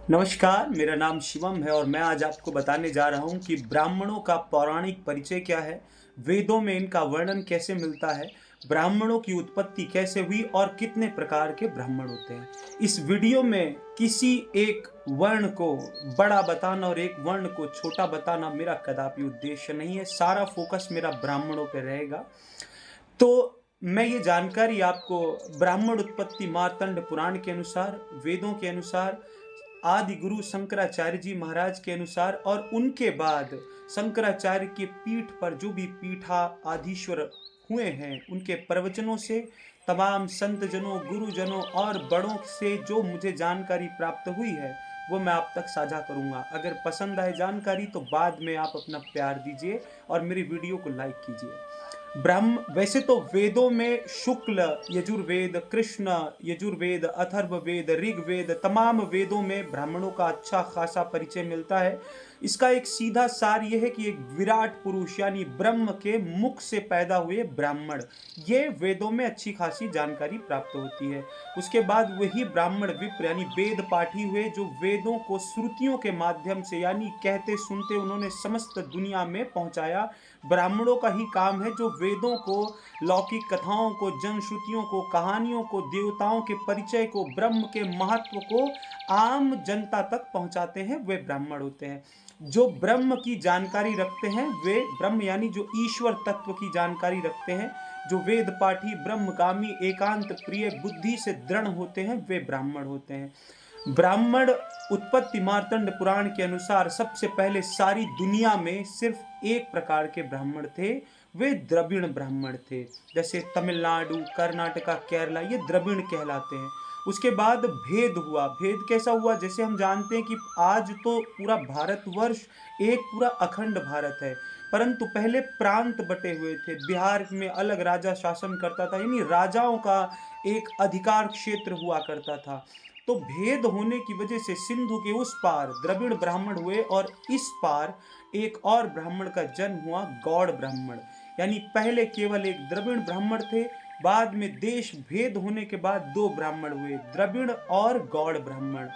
नमस्कार, मेरा नाम शिवम है और मैं आज आपको बताने जा रहा हूँ कि ब्राह्मणों का पौराणिक परिचय क्या है, वेदों में इनका वर्णन कैसे मिलता है, ब्राह्मणों की उत्पत्ति कैसे हुई और कितने प्रकार के ब्राह्मण होते हैं। इस वीडियो में किसी एक वर्ण को बड़ा बताना और एक वर्ण को छोटा बताना मेरा कदापि उद्देश्य नहीं है। सारा फोकस मेरा ब्राह्मणों पे रहेगा। तो मैं ये जानकारी आपको ब्राह्मण उत्पत्ति मार्तंड पुराण के अनुसार, वेदों के अनुसार, आदि गुरु शंकराचार्य जी महाराज के अनुसार और उनके बाद शंकराचार्य के पीठ पर जो भी पीठा आधीश्वर हुए हैं उनके प्रवचनों से, तमाम संत जनों, गुरुजनों और बड़ों से जो मुझे जानकारी प्राप्त हुई है वो मैं आप तक साझा करूंगा। अगर पसंद आए जानकारी तो बाद में आप अपना प्यार दीजिए और मेरी वीडियो को लाइक कीजिए। वैसे तो वेदों में शुक्ल यजुर्वेद, कृष्ण यजुर्वेद, अथर्ववेद, ऋग्वेद, तमाम वेदों में ब्राह्मणों का अच्छा खासा परिचय मिलता है। इसका एक सीधा सार यह है कि एक विराट पुरुष यानी ब्रह्म के मुख से पैदा हुए ब्राह्मण, ये वेदों में अच्छी खासी जानकारी प्राप्त होती है। उसके बाद वही ब्राह्मण विप्र यानी वेद पाठी हुए, जो वेदों को श्रुतियों के माध्यम से यानी कहते सुनते उन्होंने समस्त दुनिया में पहुंचाया। ब्राह्मणों का ही काम है जो वेदों को, लौकिक कथाओं को, जनश्रुतियों को, कहानियों को, देवताओं के परिचय को, ब्रह्म के महत्व को आम जनता तक पहुंचाते हैं, वे ब्राह्मण होते हैं। जो ब्रह्म की जानकारी रखते हैं वे ब्रह्म यानी जो ईश्वर तत्व की जानकारी रखते हैं, जो वेद पाठी, ब्रह्मगामी, एकांत प्रिय, बुद्धि से दृढ़ होते हैं, वे ब्राह्मण होते हैं। ब्राह्मण उत्पत्ति मार्तंड पुराण के अनुसार सबसे पहले सारी दुनिया में सिर्फ एक प्रकार के ब्राह्मण थे, वे द्रविड़ ब्राह्मण थे। जैसे तमिलनाडु, कर्नाटका, केरला, ये द्रविड़ कहलाते हैं। उसके बाद भेद हुआ। भेद कैसा हुआ? जैसे हम जानते हैं कि आज तो पूरा भारतवर्ष एक पूरा अखंड भारत है, परंतु पहले प्रांत बटे हुए थे। बिहार में अलग राजा शासन करता था, यानी राजाओं का एक अधिकार क्षेत्र हुआ करता था। तो भेद होने की वजह से सिंधु के उस पार द्रविड़ ब्राह्मण हुए और इस पार एक और ब्राह्मण का जन्म हुआ, गौड़ ब्राह्मण। यानी पहले केवल एक द्रविड़ ब्राह्मण थे, बाद में देश भेद होने के बाद दो ब्राह्मण हुए, द्रविड़ और गौड़ ब्राह्मण।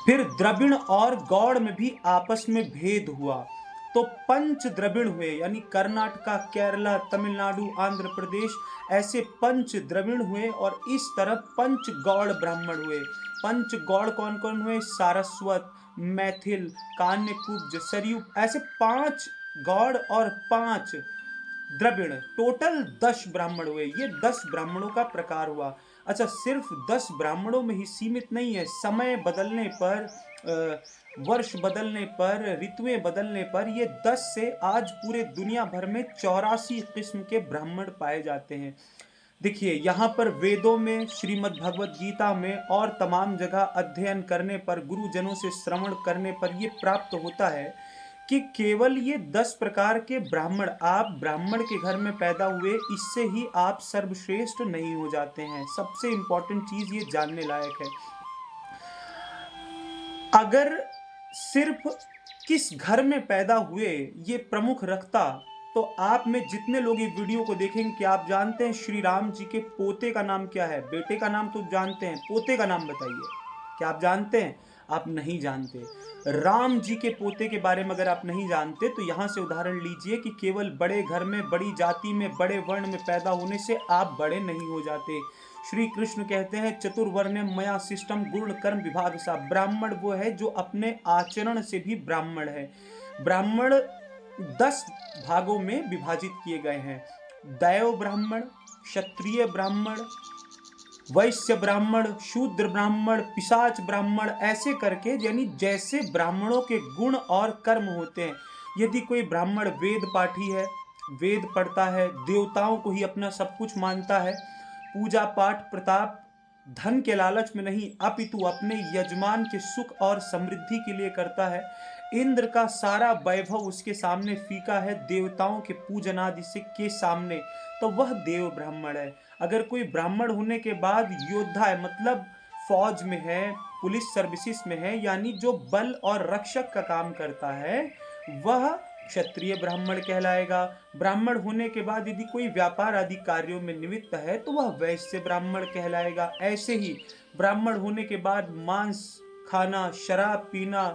फिर द्रविड़ और गौड़ में भी आपस में भेद हुआ तो पंच द्रविड़ हुए, यानी कर्नाटका, केरला, तमिलनाडु, आंध्र प्रदेश, ऐसे पंच द्रविड़ हुए और इस तरफ पंच गौड़ ब्राह्मण हुए। पंच गौड़ कौन कौन हुए? सारस्वत, मैथिल, कान्यकुब्ज, सरयू, ऐसे 5 गौड़ और 5 द्रविड़, टोटल 10 ब्राह्मण हुए। ये 10 ब्राह्मणों का प्रकार हुआ। अच्छा, सिर्फ 10 ब्राह्मणों में ही सीमित नहीं है। समय बदलने पर, वर्ष बदलने पर, ऋतुएं बदलने पर ये 10 से आज पूरे दुनिया भर में 84 किस्म के ब्राह्मण पाए जाते हैं। देखिए, यहाँ पर वेदों में, श्रीमद् भगवत गीता में और तमाम जगह अध्ययन करने पर, गुरुजनों से श्रवण करने पर ये प्राप्त होता है कि केवल ये 10 प्रकार के ब्राह्मण, आप ब्राह्मण के घर में पैदा हुए, इससे ही आप सर्वश्रेष्ठ नहीं हो जाते हैं। सबसे इंपॉर्टेंट चीज ये जानने लायक है। अगर सिर्फ किस घर में पैदा हुए ये प्रमुख रखता तो आप में जितने लोग ये वीडियो को देखेंगे कि आप जानते हैं श्री राम जी के पोते का नाम क्या है? बेटे का नाम तो जानते हैं, पोते का नाम बताइए। क्या आप जानते हैं? आप नहीं जानते। राम जी के पोते के बारे में अगर आप नहीं जानते तो यहां से उदाहरण लीजिए कि केवल बड़े घर में, बड़ी जाति में, बड़े वर्ण में पैदा होने से आप बड़े नहीं हो जाते। श्री कृष्ण कहते हैं चतुर्वर्ण मया सिस्टम गुण कर्म विभाग सा। ब्राह्मण वो है जो अपने आचरण से भी ब्राह्मण है। ब्राह्मण 10 भागों में विभाजित किए गए हैं। दैव ब्राह्मण, क्षत्रिय ब्राह्मण, वैश्य ब्राह्मण, शूद्र ब्राह्मण, पिशाच ब्राह्मण, ऐसे करके, यानी जैसे ब्राह्मणों के गुण और कर्म होते हैं। यदि कोई ब्राह्मण वेद पाठी है, वेद पढ़ता है, देवताओं को ही अपना सब कुछ मानता है, पूजा पाठ प्रताप धन के लालच में नहीं अपितु अपने यजमान के सुख और समृद्धि के लिए करता है, इंद्र का सारा वैभव उसके सामने फीका है, देवताओं के पूजन आदि के सामने, तो वह देव ब्राह्मण है। अगर कोई ब्राह्मण होने के बाद योद्धा है, मतलब फौज में है, पुलिस सर्विसेज में है, यानी जो बल और रक्षक का काम करता है, वह क्षत्रिय ब्राह्मण कहलाएगा। ब्राह्मण होने के बाद यदि कोई व्यापार आदि कार्यों में निमित्त है तो वह वैश्य ब्राह्मण कहलाएगा। ऐसे ही ब्राह्मण होने के बाद मांस खाना, शराब पीना,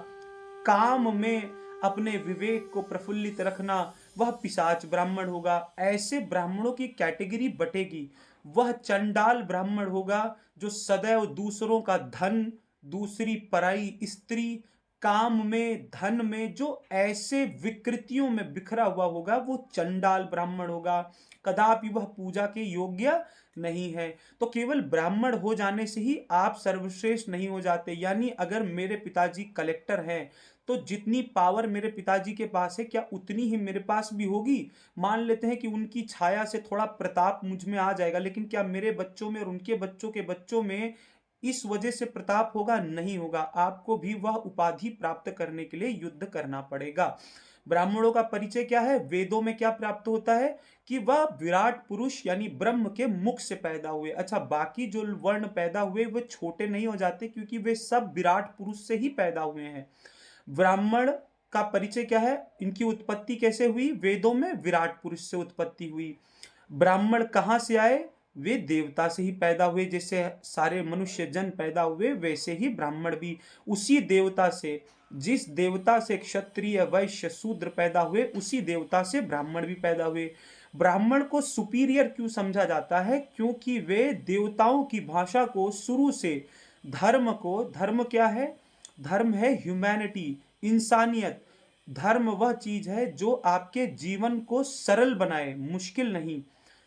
काम में अपने विवेक को प्रफुल्लित रखना, वह पिशाच ब्राह्मण होगा। ऐसे ब्राह्मणों की कैटेगरी बटेगी। वह चंडाल ब्राह्मण होगा जो सदैव दूसरों का धन, दूसरी पराई स्त्री, काम में, धन में जो ऐसे विकृतियों में बिखरा हुआ होगा, वो चंडाल ब्राह्मण होगा। कदापि वह पूजा के योग्य नहीं है। तो केवल ब्राह्मण हो जाने से ही आप सर्वश्रेष्ठ नहीं हो जाते। यानी अगर मेरे पिताजी कलेक्टर हैं तो जितनी पावर मेरे पिताजी के पास है, क्या उतनी ही मेरे पास भी होगी? मान लेते हैं कि उनकी छाया से थोड़ा प्रताप मुझ में आ जाएगा, लेकिन क्या मेरे बच्चों में और उनके बच्चों के बच्चों में इस वजह से प्रताप होगा? नहीं होगा। आपको भी वह उपाधि प्राप्त करने के लिए युद्ध करना पड़ेगा। ब्राह्मणों का परिचय क्या है? वेदों में क्या प्राप्त होता है कि वह विराट पुरुष यानी ब्रह्म के मुख से पैदा हुए। अच्छा, बाकी जो वर्ण पैदा हुए वे छोटे नहीं हो जाते, क्योंकि वे सब विराट पुरुष से ही पैदा हुए हैं। ब्राह्मण का परिचय क्या है? इनकी उत्पत्ति कैसे हुई? वेदों में विराट पुरुष से उत्पत्ति हुई। ब्राह्मण कहाँ से आए? वे देवता से ही पैदा हुए। जैसे सारे मनुष्य जन पैदा हुए, वैसे ही ब्राह्मण भी उसी देवता से, जिस देवता से क्षत्रिय, वैश्य, शूद्र पैदा हुए, उसी देवता से ब्राह्मण भी पैदा हुए। ब्राह्मण को सुपीरियर क्यों समझा जाता है? क्योंकि वे देवताओं की भाषा को शुरू से, धर्म क्या है? धर्म है ह्यूमैनिटी, इंसानियत। धर्म वह चीज है जो आपके जीवन को सरल बनाए, मुश्किल नहीं।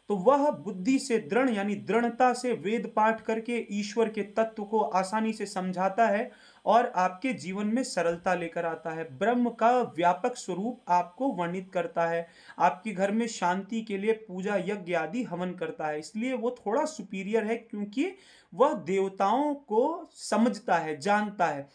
तो वह बुद्धि से दृढ़ यानी दृढ़ता से वेद पाठ करके ईश्वर के तत्व को आसानी से समझाता है और आपके जीवन में सरलता लेकर आता है। ब्रह्म का व्यापक स्वरूप आपको वर्णित करता है। आपके घर में शांति के लिए पूजा, यज्ञ आदि हवन करता है। इसलिए वो थोड़ा सुपीरियर है, क्योंकि वह देवताओं को समझता है, जानता है।